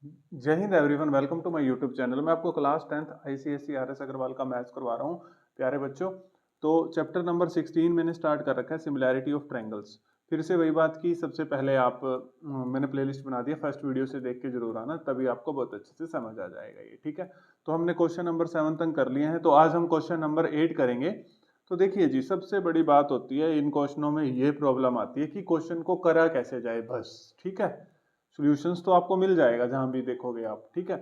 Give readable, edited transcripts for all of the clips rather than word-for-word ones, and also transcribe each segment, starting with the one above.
जय Hind everyone, welcome to my YouTube channel. मैं आपको class 10th ICSE RS Agarwal का मैथ्स करवा रहा हूँ प्यारे बच्चों। तो चैप्टर नंबर 16 मैंने स्टार्ट कर रखा है, सिमिलैरिटी ऑफ ट्रायंगल्स। फिर से वही बात की, सबसे पहले मैंने प्लेलिस्ट बना दिया, फर्स्ट वीडियो से देख के जरूर आना, तभी आपको बहुत अच्छे से समझ आ जाएगा ये। ठीक है, तो हमने क्वेश्चन नंबर 7 तक कर लिए हैं, तो आज हम क्वेश्चन नंबर 8 करेंगे। तो देखिए जी, सबसे बड़ी बात होती है इन क्वेश्चनों में, ये प्रॉब्लम आती है कि क्वेश्चन को करा कैसे जाए बस। ठीक है, सॉल्यूशंस तो आपको मिल जाएगा जहां भी देखोगे आप। ठीक है,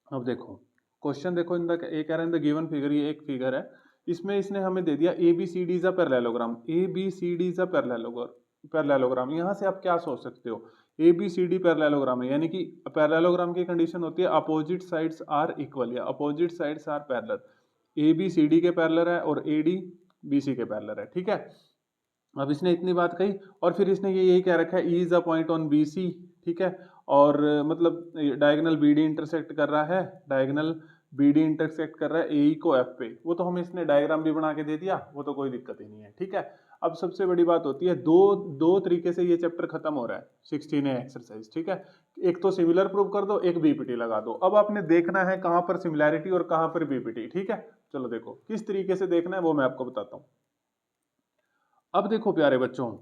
अब देखो क्वेश्चन, देखो इन द ए कह रहे हैं द गिवन फिगर, ये एक फिगर है, इसमें इसने हमें दे दिया A B C D is a parallelogram. A B C D is a parallelogram. यहाँ से आप क्या सोच सकते हो, A B C D parallelogram है, यानी कि पैरेललोग्राम की कंडीशन होती है अपोजिट साइड्स आर इक्वल, या opposite sides are parallel. A B C D के पैरेलल है और ए डी बी सी के पैरेलल है। ठीक है, अब इसने इतनी बात कही और फिर इसने ये यही कह रखा है E is a point on B C. ठीक है, और मतलब डायगोनल बी डी इंटरसेक्ट कर रहा है, डायगोनल बी डी इंटरसेक्ट कर रहा है ए को एफ पे। वो तो हमें इसने डायग्राम भी बना के दे दिया, वो तो कोई दिक्कत ही नहीं है। ठीक है, अब सबसे बड़ी बात होती है, दो दो तरीके से ये चैप्टर खत्म हो रहा है 16 एक्सरसाइज। ठीक है, एक तो सिमिलर प्रूव कर दो, एक बीपीटी लगा दो। अब आपने देखना है कहां पर सिमिलैरिटी और कहां पर बीपीटी। ठीक है, चलो देखो किस तरीके से देखना है वो मैं आपको बताता हूं। अब देखो प्यारे बच्चों,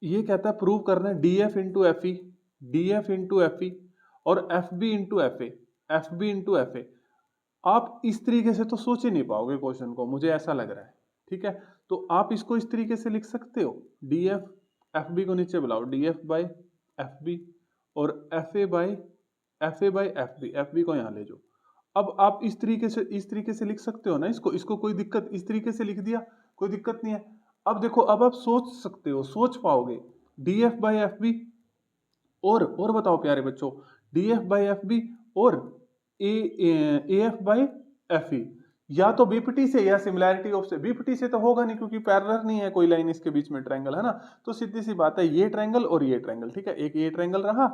ये कहता है प्रूव करना है D F into F E, D F into F E और F B into F A, F B into F A. आप इस तरीके से तो सोच ही नहीं पाओगे क्वेश्चन को, मुझे ऐसा लग रहा है। ठीक है, तो आप इसको इस तरीके से लिख सकते हो, डी एफ, एफ बी को नीचे बुलाओ, D F by F B और F A by F B को यहाँ ले जाओ। अब आप इस तरीके से लिख सकते हो ना इसको, इसको कोई दिक्कत, इस तरीके से लिख दिया, कोई दिक्कत नहीं है। अब देखो, अब आप सोच सकते हो, सोच पाओगे, D F by F B और बताओ प्यारे बच्चों, D F by F B और A F by F E, या तो बीपीटी से या सिमिलैरिटी ऑफ से। बीपीटी से तो होगा नहीं क्योंकि पैरेलल नहीं है कोई लाइन इसके बीच में, ट्रायंगल है ना, तो सीधी सी बात है ये ट्रायंगल और ये ट्रायंगल। ठीक है, एक ये ट्रायंगल रहा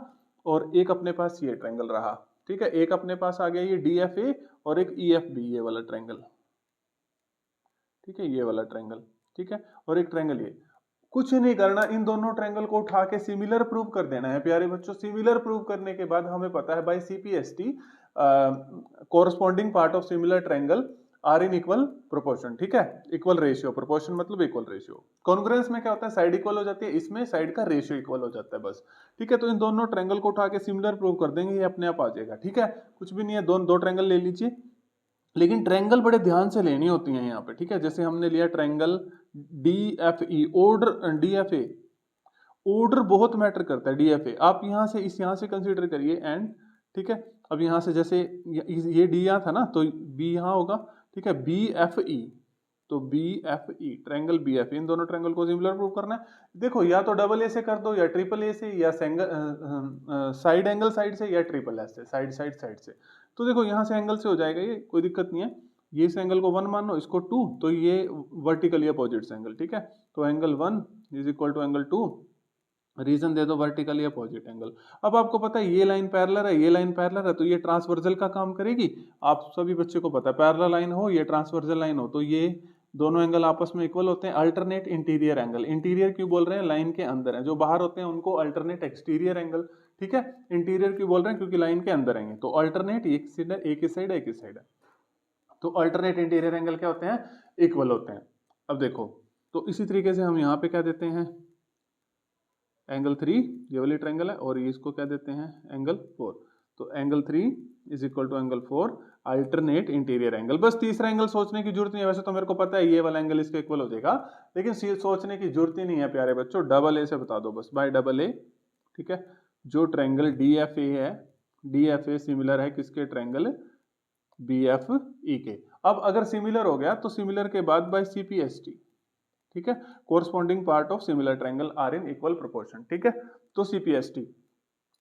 और एक अपने पास ये ट्रायंगल रहा। ठीक है, एक अपने पास आ गया ये डी एफ ए और एक ई एफ बी, ये वाला ट्रायंगल। ठीक है, ये वाला ट्रायंगल। ठीक है, और एक ट्रायंगल ये। कुछ नहीं करना, इन दोनों ट्रायंगल को उठा के सिमिलर प्रूव कर देना है प्यारे बच्चों। सिमिलर प्रूव करने के बाद हमें पता है by CPST, corresponding part of similar triangle are in equal proportion. ठीक है, इक्वल रेशियो, प्रोपोर्शन मतलब इक्वल रेशियो। कॉन्ग्रुएंस में क्या होता है, साइड इक्वल हो जाती है, इसमें साइड का रेशियो इक्वल हो जाता है बस। ठीक है, तो इन दोनों ट्रायंगल को उठा के सिमिलर प्रूव कर देंगे, ये अपने आप आ जाएगा। ठीक है, कुछ भी नहीं है, दो ट्रायंगल ले लीजिए, लेकिन ट्रायंगल बड़े ध्यान से लेनी होती हैं यहाँ पे। ठीक है, जैसे हमने लिया triangle D F E, order D F A, order बहुत मैटर करता है। डी एफ ए आप यहाँ से कंसीडर करिए एंड। ठीक है, अब यहाँ से जैसे ये डी यहाँ था ना, तो बी यहाँ होगा। ठीक है, बी एफ ई, तो B F E, triangle B F, इन दोनों ट्रायंगल को सिमिलर प्रूव करना है। देखो, या तो डबल ए से कर दो, या ट्रिपल ए से, या साइड एंगल साइड से, या ट्रिपल एस से, साइड से। तो देखो यहाँ से एंगल से हो जाएगा, ये कोई दिक्कत नहीं है। ये इस एंगल को 1 मानो, इसको 2, तो ये वर्टिकली अपोजिट एंगल। ठीक है, तो angle 1 is equal to angle 2, reason दे दो वर्टिकली अपोजिट एंगल। अब आपको पता है ये लाइन पैरेलल है, ये लाइन पैरेलल है, तो ये ट्रांसवर्जल का काम करेगी। आप सभी बच्चे को पता है, पैरेलल लाइन हो या ट्रांसवर्जल लाइन हो, तो ये दोनों एंगल आपस में इक्वल होते हैं। अल्टरनेट इंटीरियर एंगल, इंटीरियर क्यों बोल रहे हैं, लाइन के अंदर है, जो बाहर होते हैं उनको अल्टरनेट एक्सटीरियर एंगल। ठीक है, इंटीरियर क्यों बोल रहे हैं, क्योंकि लाइन के अंदर आएंगे, तो अल्टरनेट एक साइड है, एक साइड है, एक साइड है। तो अल्टरनेट इंटीरियर एंगल क्या होते हैं, इक्वल होते हैं। अब देखो, तो इसी तरीके से हम यहाँ पे क्या देते हैं, एंगल 3, ये वाली ट्रायंगल है, और ये इसको क्या देते हैं, एंगल 4। तो angle 3 is equal to angle 4, alternate interior angle. बस तीसरा एंगल सोचने की जरूरत नहीं है, वैसे तो मेरे को पता है ये वाला एंगल इसके इक्वल हो जाएगा, लेकिन सोचने की जरूरत ही नहीं है प्यारे बच्चों, डबल ए से बता दो बस, बाय डबल ए। ठीक है, जो ट्रायंगल डी एफ ए है, डी एफ ए सिमिलर है किसके, ट्रायंगल बी एफ ई के। अब अगर सिमिलर हो गया तो सिमिलर के बाद बाय सीपीएसटी। ठीक है, corresponding part of similar triangle are in equal proportion. ठीक है, तो सीपीएसटी।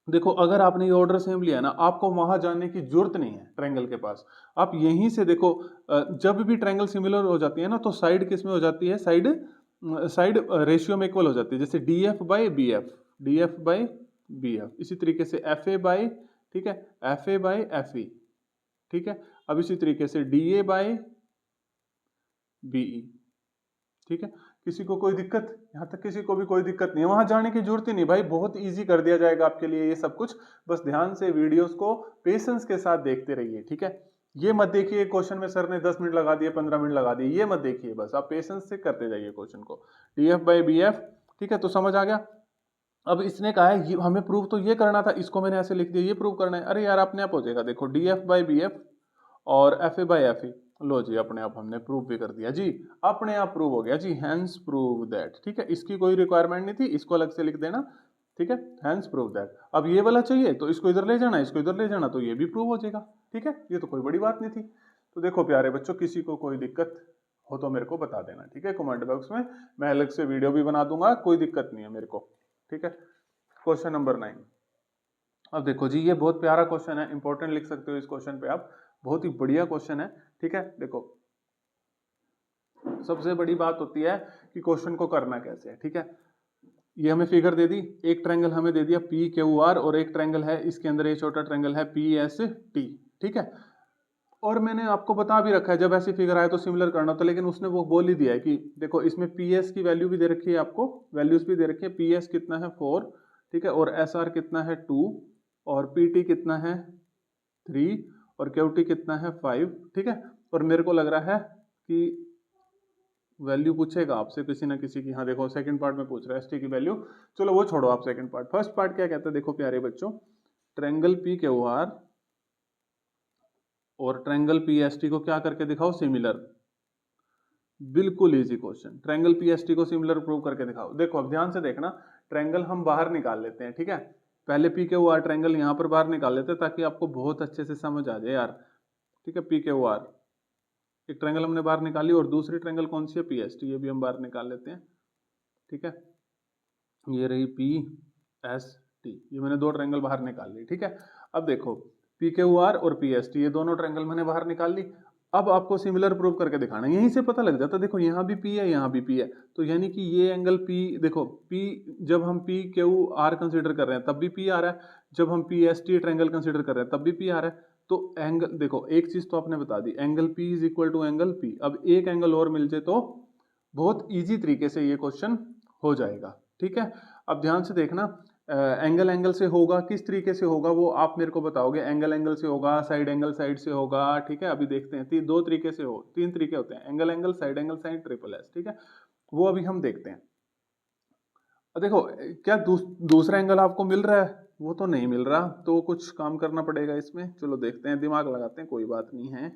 देखो, अगर आपने ये ऑर्डर सेम लिया ना, आपको वहां जाने की जरूरत नहीं है ट्रायंगल के पास। आप यहीं से देखो, जब भी ट्रायंगल सिमिलर हो जाती है ना, तो साइड किस में हो जाती है, साइड रेशियो में इक्वल हो जाती है। जैसे D F by B F, D F by B F, इसी तरीके से एफ ए बाई, ठीक है, F A by F E. ठीक है, अब इसी तरीके से D A by B E. ठीक है, किसी को कोई दिक्कत? यहाँ तक किसी को भी कोई दिक्कत नहीं है, वहां जाने की जरूरत ही नहीं भाई, बहुत इजी कर दिया जाएगा आपके लिए ये सब कुछ। बस ध्यान से वीडियोस को पेशेंस के साथ देखते रहिए, ठीक है। ये मत देखिए क्वेश्चन में सर ने 10 मिनट लगा दिए, 15 मिनट लगा दिए, ये मत देखिए, बस आप पेशेंस से करते जाइए क्वेश्चन को। DF/BF, ठीक है, तो समझ आ गया। अब इसने कहा है हमें प्रूव तो ये करना था, इसको मैंने ऐसे लिख दिया, ये प्रूव करना है। अरे यार अपने आप हो जाएगा, देखो DF/BF और FA/FE, लो जी अपने आप हमने प्रूव भी कर दिया जी, अपने आप प्रूव हो गया जी, हैंस प्रूव दैट, ठीक है। इसकी कोई रिक्वायरमेंट नहीं थी, इसको अलग से लिख देना, ठीक है, हैंस प्रूव दैट। अब ये वाला चाहिए तो इसको इधर ले जाना, इसको इधर ले जाना, तो ये भी प्रूव हो जाएगा, ठीक है, ये तो कोई बड़ी बात नहीं थी। तो देखो प्यारे बच्चों, किसी को कोई दिक्कत हो तो मेरे को बता देना, ठीक है, कमेंट बॉक्स में, मैं अलग से वीडियो भी बना दूंगा, कोई दिक्कत नहीं है मेरे को, ठीक है। Question number 9। अब देखो जी, ये बहुत प्यारा क्वेश्चन है, इंपॉर्टेंट लिख सकते हो इस क्वेश्चन पे आप, बहुत ही बढ़िया क्वेश्चन है, ठीक है। देखो सबसे बड़ी बात होती है कि क्वेश्चन को करना कैसे है, ठीक है। ये हमें फिगर दे दी, एक ट्रायंगल हमें दे दिया PQR, और एक ट्रायंगल है इसके अंदर, ये छोटा ट्रायंगल है PST, ठीक है। और मैंने आपको बता भी रखा है जब ऐसी फिगर आए तो सिमिलर करना था, लेकिन उसने वो बोल ही दिया है कि देखो इसमें PS की वैल्यू भी दे रखी है, आपको वैल्यूज भी दे रखी है। PS कितना है 4, ठीक है, और SR कितना है 2, और PT कितना है 3, और QT कितना है 5, ठीक है। और मेरे को लग रहा है कि वैल्यू पूछेगा आपसे किसी ना किसी की, हाँ देखो सेकंड पार्ट में पूछ रहा है ST की वैल्यू, चलो वो छोड़ो आप, सेकंड पार्ट, फर्स्ट पार्ट क्या कहता है, देखो प्यारे बच्चों, ट्रायंगल PQR और ट्रायंगल PST को क्या करके दिखाओ, सिमिलर। बिल्कुल इजी क्वेश्चन, ट्रायंगल PST को सिमिलर प्रूव करके दिखाओ। देखो अब ध्यान से देखना, ट्रायंगल हम बाहर निकाल लेते हैं, ठीक है, पहले PQR ट्रायंगल यहाँ पर बाहर निकाल लेते हैं ताकि आपको बहुत अच्छे से समझ आ जाए यार, ठीक है। PQR एक ट्रायंगल हमने बाहर निकाली, और दूसरी ट्रायंगल कौन सी है, PST, ये भी हम बाहर निकाल लेते हैं, ठीक है। ये रही PST, ये मैंने दो ट्रायंगल बाहर निकाल ली, ठीक है। अब देखो PQR और PST, ये दोनों ट्रायंगल मैंने बाहर निकाल ली। अब आपको सिमिलर प्रूव करके दिखाना है, यहीं से पता लग जाता है, देखो यहाँ भी P है, यहाँ भी P है, तो यानी कि ये एंगल P, देखो P, जब हम PQR कंसीडर कर रहे हैं तब भी P आ रहा है, जब हम PST ट्रायंगल कंसीडर कर रहे हैं तब भी P आ रहा है। तो एंगल देखो, एक चीज तो आपने बता दी, angle P is equal to angle P। अब एक एंगल और मिल जाए तो बहुत ईजी तरीके से ये क्वेश्चन हो जाएगा, ठीक है। अब ध्यान से देखना, एंगल एंगल से होगा, किस तरीके से होगा वो आप मेरे को बताओगे, एंगल एंगल से होगा, साइड एंगल साइड से होगा, ठीक है। अभी देखते हैं, दो तरीके से हो, तीन तरीके होते हैं, angle angle, side angle, side, triple S, ठीक है, वो अभी हम देखते हैं। देखो क्या दूसरा एंगल आपको मिल रहा है, वो तो नहीं मिल रहा, तो कुछ काम करना पड़ेगा इसमें, चलो देखते हैं, दिमाग लगाते हैं, कोई बात नहीं है,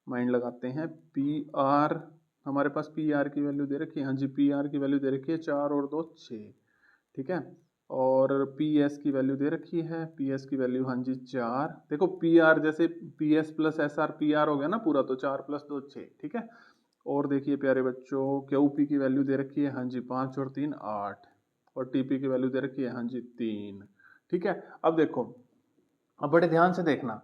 माइंड लगाते हैं। PR, हमारे पास PR की वैल्यू दे रखी है, हाँ जी PR की वैल्यू दे रखी है 4 और 2 6, ठीक है। और PS की वैल्यू दे रखी है, PS की वैल्यू हाँ जी 4, देखो PR जैसे PS प्लस SR PR हो गया ना पूरा, तो 4 + 2 6, ठीक है। और देखिए प्यारे बच्चों, QP की वैल्यू दे रखी है हाँ जी 5 और 3 8, और TP की वैल्यू दे रखी है हाँ जी 3, ठीक है। अब देखो, अब बड़े ध्यान से देखना,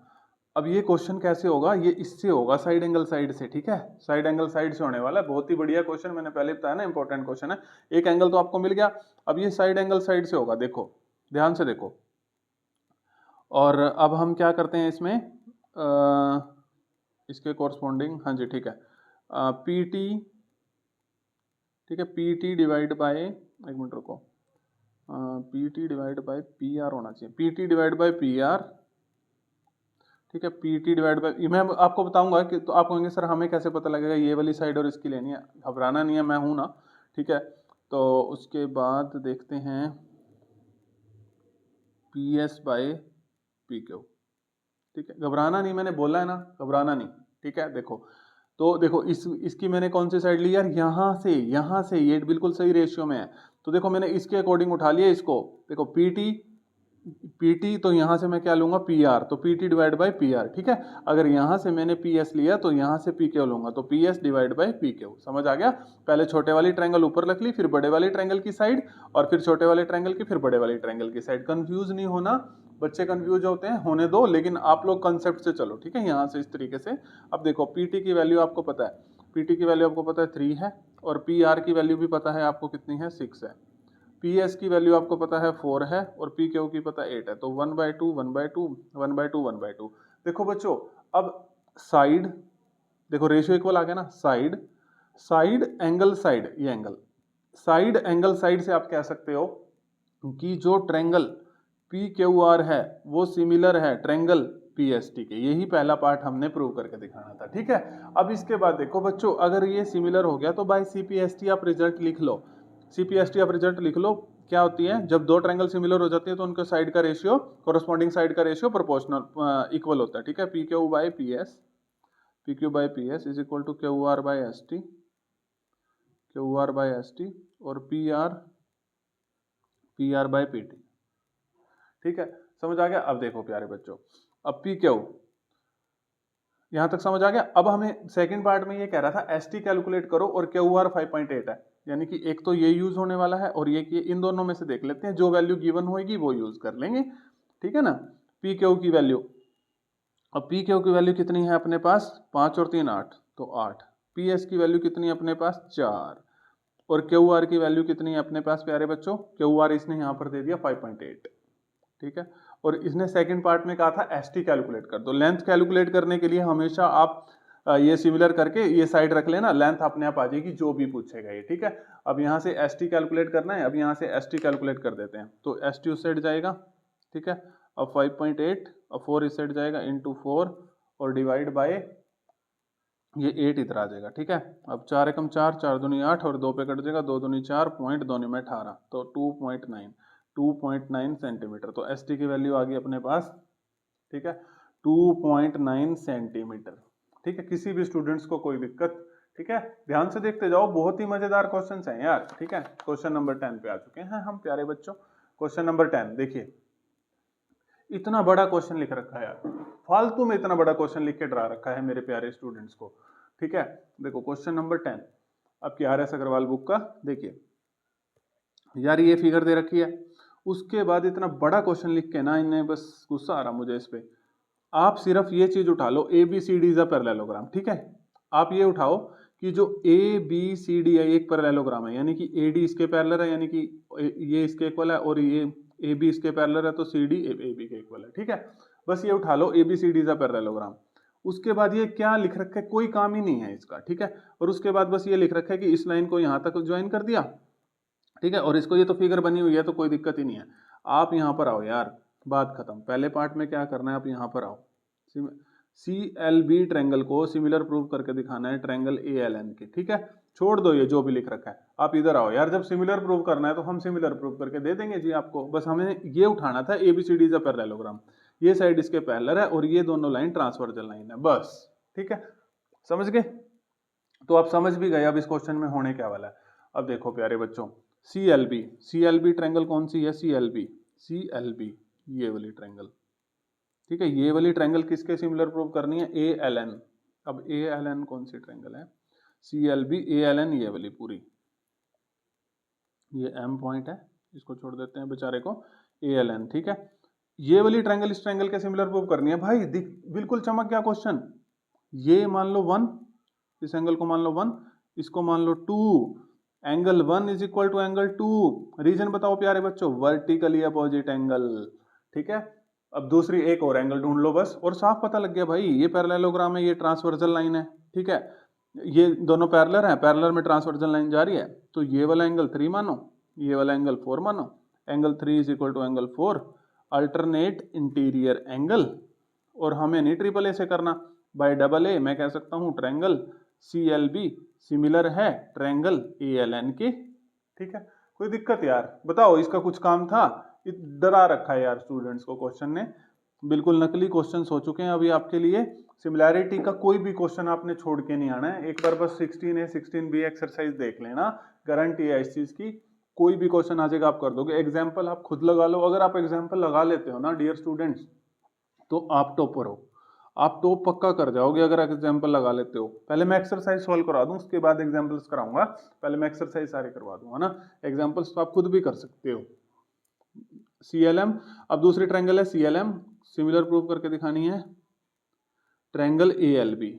अब ये क्वेश्चन कैसे होगा, ये इससे होगा, साइड एंगल साइड से, ठीक है, साइड एंगल साइड से होने वाला है, बहुत ही बढ़िया क्वेश्चन, मैंने पहले बताया ना इंपॉर्टेंट क्वेश्चन है। एक एंगल तो आपको मिल गया, अब ये साइड एंगल साइड से होगा, देखो ध्यान से देखो। और अब हम क्या करते हैं इसमें, इसके कोरस्पॉन्डिंग, हाँ जी ठीक है, PT, ठीक है, PT डिवाइड बाय, एक मिनट रुको, PT डिवाइड बाय PR होना चाहिए, PT डिवाइड बाय PR, ठीक है, PT डिवाइड बाय, मैं आपको बताऊंगा कि, तो आप कहेंगे सर हमें कैसे पता लगेगा, ये वाली साइड और इसकी लेनी है, घबराना नहीं है, मैं हूं ना, ठीक है। तो उसके बाद देखते हैं PS बाय PQ, ठीक है, घबराना नहीं, मैंने बोला है ना, घबराना नहीं, ठीक है। देखो तो देखो इसकी मैंने कौन सी साइड ली यार, यहाँ से ये बिल्कुल सही रेशियो में है, तो देखो मैंने इसके अकॉर्डिंग उठा लिया इसको, देखो PT तो यहाँ से मैं क्या लूंगा PR, तो PT डिवाइड बाय PR, ठीक है। अगर यहाँ से मैंने PS लिया तो यहाँ से PQ लूंगा, तो PS डिवाइड बाय PQ, समझ आ गया। पहले छोटे वाली ट्रायंगल ऊपर रख ली, फिर बड़े वाले ट्रायंगल की साइड, और फिर छोटे वाले ट्रायंगल की, फिर बड़े वाले ट्रायंगल की साइड। कंफ्यूज नहीं होना, बच्चे कंफ्यूज होते हैं, होने दो, लेकिन आप लोग कंसेप्ट से चलो, ठीक है, यहाँ से इस तरीके से। अब देखो PT की वैल्यू आपको पता है, PT की वैल्यू आपको पता है 3 है, और PR की वैल्यू भी पता है आपको कितनी है, 6 है। PS की वैल्यू आपको पता है 4 है, और PQ की पता है 8 है, तो 1/2 1/2 1/2 1/2। देखो बच्चों, अब साइड, देखो रेशियो इक्वल आ गया ना, साइड साइड एंगल साइड, ये एंगल साइड एंगल साइड से आप कह सकते हो कि जो ट्रेंगल पी क्यू आर है वो सिमिलर है ट्रेंगल पीएसटी के। यही पहला पार्ट हमने प्रूव करके दिखाना था, ठीक है। अब इसके बाद देखो बच्चों, अगर ये सिमिलर हो गया तो बाय सीपीएसटी आप रिजल्ट लिख लो। सीपीएसटी आप रिजल्ट लिख लो, क्या होती है, जब दो ट्रायंगल सिमिलर हो जाती है तो उनके साइड का रेशियो, कोरोस्पॉन्डिंग साइड का रेशियो प्रोपोर्शनल इक्वल होता है, ठीक है। P Q by P S is equal to Q R by S T और P R by P T, ठीक है। समझ आ गया। अब देखो प्यारे बच्चों, अब पी क्यू यहां तक समझ आ गया। अब हमें सेकंड पार्ट में ये कह रहा था एस टी कैलकुलेट करो और क्यू आर 5.8 है, यानी कि एक तो ये यूज होने वाला है और ये इन दोनों में से देख लेते हैं, जो वैल्यू गिवन होगी वो यूज कर लेंगे, ठीक है ना। पी क्यू की वैल्यू, अब पी क्यू की वैल्यू कितनी है अपने पास, 5 और 3 8, तो 8। पी एस की वैल्यू कितनी है अपने पास, 4। और क्यू आर की वैल्यू कितनी है अपने पास प्यारे बच्चों, क्यू आर इसने यहां पर दे दिया 5.8, ठीक है। और इसने सेकंड पार्ट में कहा था एस टी कैलकुलेट कर दो। लेंथ कैलकुलेट करने के लिए हमेशा आप ये सिमिलर करके ये साइड रख लेना, लेंथ अपने आप आ जाएगी जो भी पूछेगा ये, ठीक है। अब यहाँ से एस टी कैलकुलेट करना है, अब यहाँ से एस टी कैलकुलेट कर देते हैं, तो एस टी उस साइड जाएगा, ठीक है। अब 5.8 और 4 इस साइड जाएगा इंटू 4 और डिवाइड बाय ये 8 इधर आ जाएगा, ठीक है। अब 4 एकम 4, 4 दूनी 8 और 2 पे कट जाएगा, 2 दूनी 4, पॉइंट 2 में 18, तो 2.9 सेंटीमीटर। तो एस टी की वैल्यू आ गई अपने पास, ठीक है, 2.9 सेंटीमीटर, ठीक है। किसी भी स्टूडेंट्स को कोई दिक्कत, ठीक है, ध्यान से देखते जाओ, बहुत ही मजेदार क्वेश्चंस हैं यार, ठीक है। क्वेश्चन नंबर 10 पे आ चुके हैं हम प्यारे बच्चों। क्वेश्चन नंबर 10 देखिए, इतना बड़ा क्वेश्चन लिख रखा है यार, फालतू में इतना बड़ा क्वेश्चन लिख के डरा रखा है मेरे प्यारे स्टूडेंट्स को, ठीक है। देखो क्वेश्चन नंबर 10 आपकी RS अग्रवाल बुक का, देखिए यार ये फिगर दे रखी है, उसके बाद इतना बड़ा क्वेश्चन लिख के ना इन्हें बस गुस्सा आ रहा मुझे इस पे। आप सिर्फ ये चीज उठा लो, A B C D is a parallelogram, ठीक है। आप ये उठाओ कि जो ए बी सी डी है एक पैरेललोग्राम है, यानी कि ए डी इसके पैरेलल है, यानी कि ये इसके इक्वल है, और ये ए बी इसके पैरेलल है, तो सी डी ए बी के इक्वल है, ठीक है। बस ये उठा लो, A B C D is a parallelogram. उसके बाद ये क्या लिख रखा है, कोई काम ही नहीं है इसका, ठीक है। और उसके बाद बस ये लिख रखा है कि इस लाइन को यहां तक ज्वाइन कर दिया, ठीक है, और इसको, ये तो फिगर बनी हुई है तो कोई दिक्कत ही नहीं है। आप यहाँ पर आओ यार, बात खत्म। पहले पार्ट में क्या करना है, आप यहाँ पर आओ, सी एल बी ट्रैंगल को सिमिलर प्रूव करके दिखाना है ट्रैंगल ए एल एन के, ठीक है। छोड़ दो ये जो भी लिख रखा है, आप इधर आओ यार, जब सिमिलर प्रूव करना है तो हम सिमिलर प्रूव करके दे देंगे जी आपको। बस हमें ये उठाना था एबीसीडी इज अ पैरेललोग्राम, ये साइड इसके पैरेलल है और ये दोनों लाइन ट्रांसवर्जल लाइन है, बस, ठीक है। समझ गए? तो आप समझ भी गए अब इस क्वेश्चन में होने क्या वाला है। अब देखो प्यारे बच्चों, सी एल बी ट्रैंगल कौन सी है, सी एल बी ये वाली ट्रैंगल, ठीक है। ये वाली ट्रैंगल किसके सिमिलर प्रूव करनी है, ए एल एन। अब ए एल एन कौन सी ट्रैंगल है, C L B A L N ये वाली पूरी, ये एम पॉइंट है, इसको छोड़ देते हैं बेचारे को, ए एल एन, ठीक है। ये वाली ट्रैंगल इस ट्रैंगल के सिमिलर प्रूव करनी है भाई, बिल्कुल चमक गया क्वेश्चन। ये मान लो 1, इस एंगल को मान लो 1, इसको मान लो 2, angle 1 is equal to angle 2। Reason बताओ प्यारे बच्चों, वर्टिकली अपोजिट एंगल, ठीक है। अब दूसरी एक और एंगल ढूंढ लो बस, और साफ पता लग गया भाई, ये पैरेललोग्राम है, ये ट्रांसवर्जल लाइन है, ठीक है। ये दोनों पैरेलल हैं, पैरेलल में ट्रांसवर्जल लाइन जा रही है, तो ये वाला एंगल 3 मानो, ये वाला एंगल 4 मानो, angle 3 is equal to angle 4, alternate interior angle. और हमें नहीं ट्रिपल ए से करना, बाय डबल ए मैं कह सकता हूं triangle C L B similar है ट्रैंगल ए एल एन के, ठीक है। कोई दिक्कत यार बताओ, इसका कुछ काम था, डरा रखा है यार स्टूडेंट्स को क्वेश्चन ने, बिल्कुल नकली क्वेश्चन हो चुके हैं अभी आपके लिए। सिमिलैरिटी का कोई भी क्वेश्चन आपने छोड़ के नहीं आना है, एक बार बस 16A 16B एक्सरसाइज देख लेना, गारंटी है इस चीज की, कोई भी क्वेश्चन आ जाएगा आप कर दोगे। एग्जाम्पल आप खुद लगा लो, अगर आप एग्जाम्पल लगा लेते हो ना डियर स्टूडेंट्स, तो आप टॉपर हो, आप तो पक्का कर जाओगे अगर एग्जाम्पल लगा लेते हो। पहले मैं एक्सरसाइज सॉल्व करा दूं, उसके बाद एग्जाम्पल्स कराऊंगा, पहले मैं एक्सरसाइज सारे करवा दूंगा ना, एग्जाम्पल्स तो आप खुद भी कर सकते हो। CLM, अब दूसरी ट्रायंगल है CLM, सिमिलर प्रूव करके दिखानी है ट्रायंगल ALB,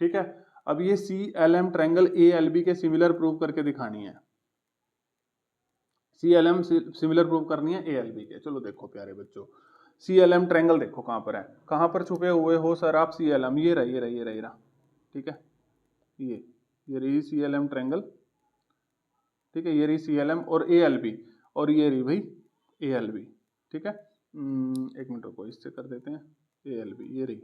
ठीक है। अब ये CLM ट्रायंगल ALB के सिमिलर प्रूव करके दिखानी है, CLM सिमिलर प्रूव करनी है ALB के। चलो देखो प्यारे बच्चों, CLM ट्रायंगल देखो कहां पर है, कहां पर छुपे हुए हो सर आप CLM, ये रहा, ठीक है, ये रही CLM ट्रायंगल, ठीक है, ये रही CLM और ALB, और ये रही भाई ALB, ठीक है। एक मिनट रुको, इससे कर देते हैं ALB, ये रही,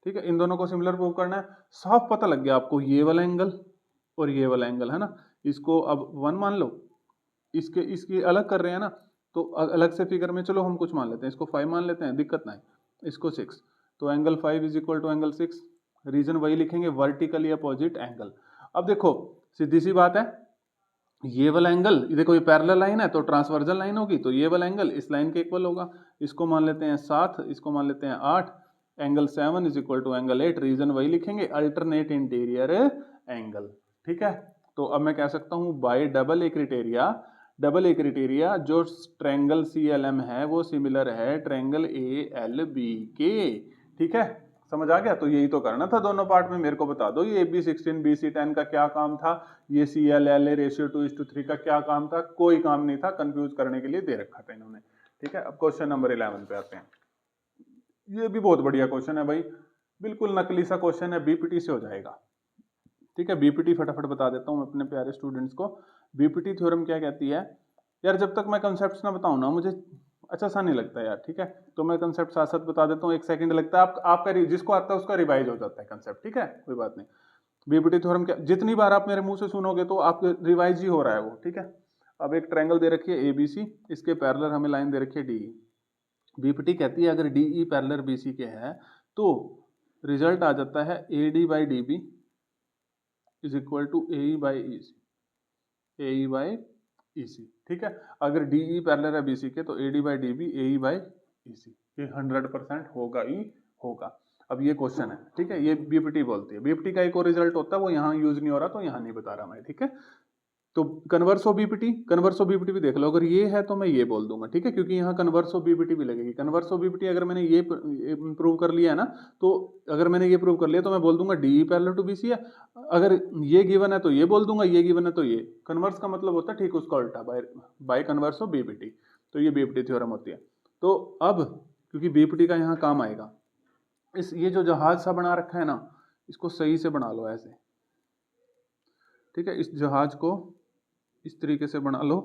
ठीक है। इन दोनों को सिमिलर प्रूव करना है। साफ पता लग गया आपको ये वाला एंगल और ये वाला एंगल, है ना। इसको अब 1 मान लो, इसकी अलग कर रहे हैं ना, तो अलग से फिगर में चलो हम कुछ मान लेते हैं, इसको 5 मान लेते हैं, दिक्कत ना है, इसको 6, तो angle 5 is equal to angle 6। Reason वही लिखेंगे, वर्टिकली अपोजिट एंगल। अब देखो सीधी सी बात है, ये वाला एंगल, ये देखो ये पैरेलल लाइन है तो ट्रांसवर्जल लाइन होगी, तो ये वाला एंगल इस लाइन के इक्वल होगा। इसको मान लेते हैं 7, इसको मान लेते हैं 8, angle 7 is equal to angle 8। Reason वही लिखेंगे, अल्टरनेट इंटीरियर एंगल, ठीक है। तो अब मैं कह सकता हूं बाय डबल ए क्रिटेरिया जो ट्रायंगल CLM है वो सिमिलर है ट्रायंगल ALB के, ठीक है। समझ आ गया। तो यही तो करना था दोनों पार्ट में। मेरे को बता दो ये AB16 BC10 का क्या काम था, ये CLLA रेशियो 2:3 का क्या काम था। कोई काम नहीं था, कंफ्यूज करने के लिए दे रखा था इन्होंने, ठीक है। अब क्वेश्चन नंबर 11 पे आते हैं। ये भी बहुत बढ़िया क्वेश्चन है भाई, बिल्कुल नकली सा क्वेश्चन है, BPT से हो जाएगा, ठीक है। BPT फटाफट बता देता हूँ अपने प्यारे स्टूडेंट्स को। BPT थ्योरम क्या कहती है यार, जब तक मैं कंसेप्ट ना बताऊं ना मुझे अच्छा सा नहीं लगता यार, ठीक है। तो मैं कंसेप्ट साथ साथ बता देता हूँ, 1 सेकंड लगता है, आपका जिसको आता है उसका रिवाइज हो जाता है कंसेप्ट, ठीक है, कोई बात नहीं। BPT थ्योरम क्या, जितनी बार आप मेरे मुंह से सुनोगे तो आप रिवाइज ही हो रहा है वो, ठीक है। अब एक ट्रायंगल दे रखी है ABC, इसके पैरेलल हमें लाइन दे रखी है DE। BPT कहती है अगर DE पैरेलल BC के है तो रिजल्ट आ जाता है AD by DB is equal to AE by EC, AE by EC, ठीक है। अगर DE पैरेलल है BC के तो AD by DB AE by EC, ये 100% होगा ही होगा। अब ये क्वेश्चन है, ठीक है, ये BPT बोलती है। BPT का एक और रिजल्ट होता है, वो यहाँ यूज नहीं हो रहा तो यहाँ नहीं बता रहा मैं, ठीक है। तो कन्वर्स ऑफ BPT भी देख लो, अगर ये है तो मैं ये बोल दूंगा, ठीक है, क्योंकि यहाँ कन्वर्स ऑफ BPT भी लगेगी। कन्वर्स ऑफ BPT अगर मैंने ये प्रूव कर लिया है ना, तो अगर मैंने ये प्रूव कर लिया तो मैं बोल दूंगा DE पैरेलल टू BC है। अगर ये गिवन है तो ये बोल दूंगा, ये गिवन है तो ये। कन्वर्स का मतलब होता है ठीक उसका उल्टा, बाय कन्वर्स ऑफ BPT, तो ये BPT थ्योरम होती है। तो अब क्योंकि BPT का यहाँ काम आएगा, ये जो जहाज सा बना रखा है ना, इसको सही से बना लो ऐसे, ठीक है। इस जहाज को इस तरीके से बना लो,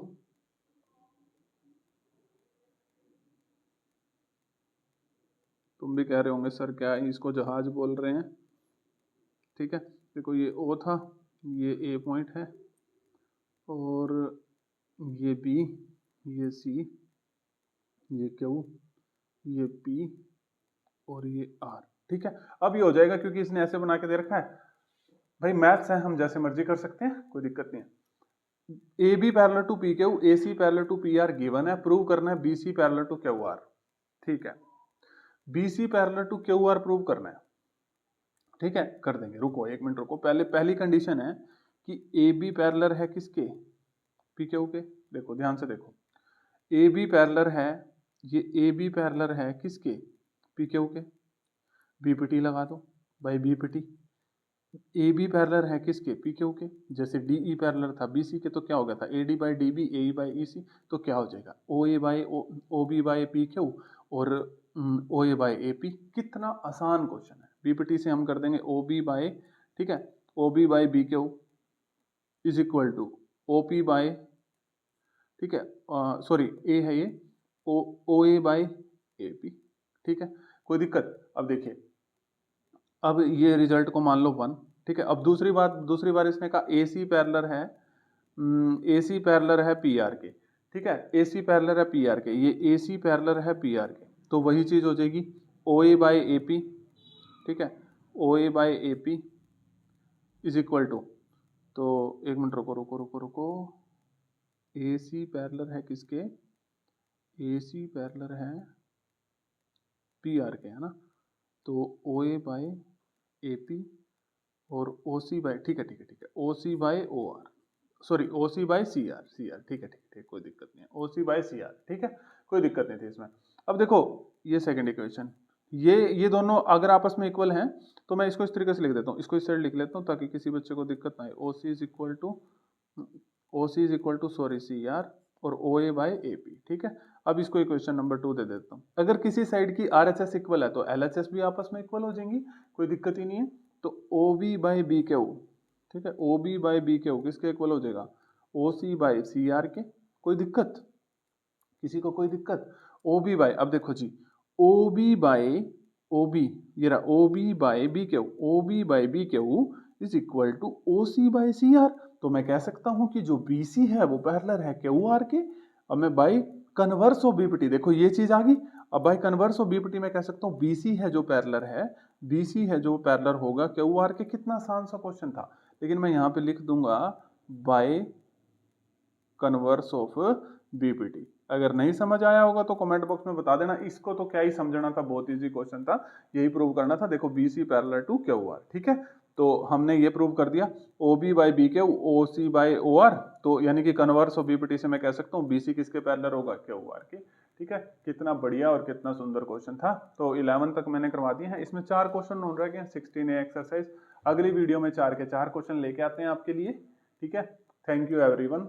तुम भी कह रहे होंगे सर क्या इसको जहाज बोल रहे हैं, ठीक है। देखो ये O था, ये A पॉइंट है, और ये B, ये C, ये Q, ये P और ये R, ठीक है। अब ये हो जाएगा क्योंकि इसने ऐसे बना के दे रखा है। भाई मैथ्स है, हम जैसे मर्जी कर सकते हैं, कोई दिक्कत नहीं है। AB parallel to PQ, AC parallel to PR given है, प्रूव करना है BC पैरेलल टू QR, ठीक है। BC parallel to QR prove करना है, ठीक है, कर देंगे। रुको 1 मिनट रुको, पहली कंडीशन है कि AB पैरेलल है किसके, PQ के। देखो ध्यान से देखो, AB पैरेलल है, ये AB पैरेलल है किसके, PQ के। BPT लगा दो भाई, BPT AB पैरेलल है किसके, PQ के। जैसे DE पैरेलल था BC के तो क्या हो गया था AD by DB AE by EC, तो क्या हो जाएगा OA by OB by PQ और OA बाई AP। कितना आसान क्वेश्चन है। BPT से हम कर देंगे OB बाई, ठीक है, OB by BQ is equal to OP by, ठीक है, सॉरी A है ये, OA बाई AP, ठीक है, कोई दिक्कत। अब देखिए, अब ये रिजल्ट को मान लो 1, ठीक है। अब दूसरी बार इसने कहा AC पैरेलल है, AC पैरेलल है PR के, ठीक है, AC पैरेलल है PR के, ये AC पैरेलल है PR के, तो वही चीज हो जाएगी OA बाई AP, ठीक है, OA by AP is equal to, तो 1 मिनट रुको, AC पैरेलल है किसके, AC पैरेलल है PR के, है ना। तो OA बाई AP और OC बाई, ठीक है, OC by OR, sorry OC by CR, ठीक है, कोई दिक्कत नहीं है, OC बाई CR, ठीक है, कोई दिक्कत नहीं थी इसमें। अब देखो ये सेकंड इक्वेशन, ये दोनों अगर आपस में इक्वल हैं तो मैं इसको इस तरीके से लिख देता हूँ, इसको इस साइड लिख लेता हूँ ताकि किसी बच्चे को दिक्कत ना आए। OC is equal to sorry CR और OA बाई AP, ठीक है। अब इसको इक्वेशन नंबर 2 दे देता हूँ। अगर किसी साइड की RHS इक्वल है तो LHS भी आपस में इक्वल हो जाएंगी, कोई दिक्कत ही नहीं है। तो O B by B Q, ठीक है, O B by B Q किसके इक्वल हो जाएगा, ओ सी बाई सी आर के। कोई दिक्कत, किसी को कोई दिक्कत? ओ बी बाई, अब देखो जी, O B by O B, ये रहा O B by B Q, O B by B Q is equal to O C by C R. तो मैं कह सकता हूं कि जो बी सी है वो पैरेलल है क्यू आर के। अब मैं बाई कन्वर्स ऑफ बीपीटी, देखो ये चीज आ गई। अब बाई कन्वर्स ऑफ बीपीटी मैं कह सकता हूँ बीसी है जो पैरेलल है, बीसी है जो पैरेलल होगा क्यू आर के। कितना आसान सा क्वेश्चन था, लेकिन मैं यहाँ पे लिख दूंगा बाय कन्वर्स ऑफ बीपीटी। अगर नहीं समझ आया होगा तो कमेंट बॉक्स में बता देना। इसको तो क्या ही समझना था, बहुत इजी क्वेश्चन था, यही प्रूव करना था। देखो BC parallel to Q R, ठीक है, तो हमने ये प्रूव कर दिया। O B by B Q, O C by O R, तो यानी कि कन्वर्स ऑफ बीपीटी से मैं कह सकता हूँ बीसी किसके पैरेलल होगा, क्यू आर के। ठीक है, कितना बढ़िया और कितना सुंदर क्वेश्चन था। तो 11 तक मैंने करवा दिए हैं, इसमें 4 क्वेश्चन ढूंढ रहे हैं, 16A एक्सरसाइज। अगली वीडियो में 4 के 4 क्वेश्चन लेके आते हैं आपके लिए। ठीक है, थैंक यू एवरीवन।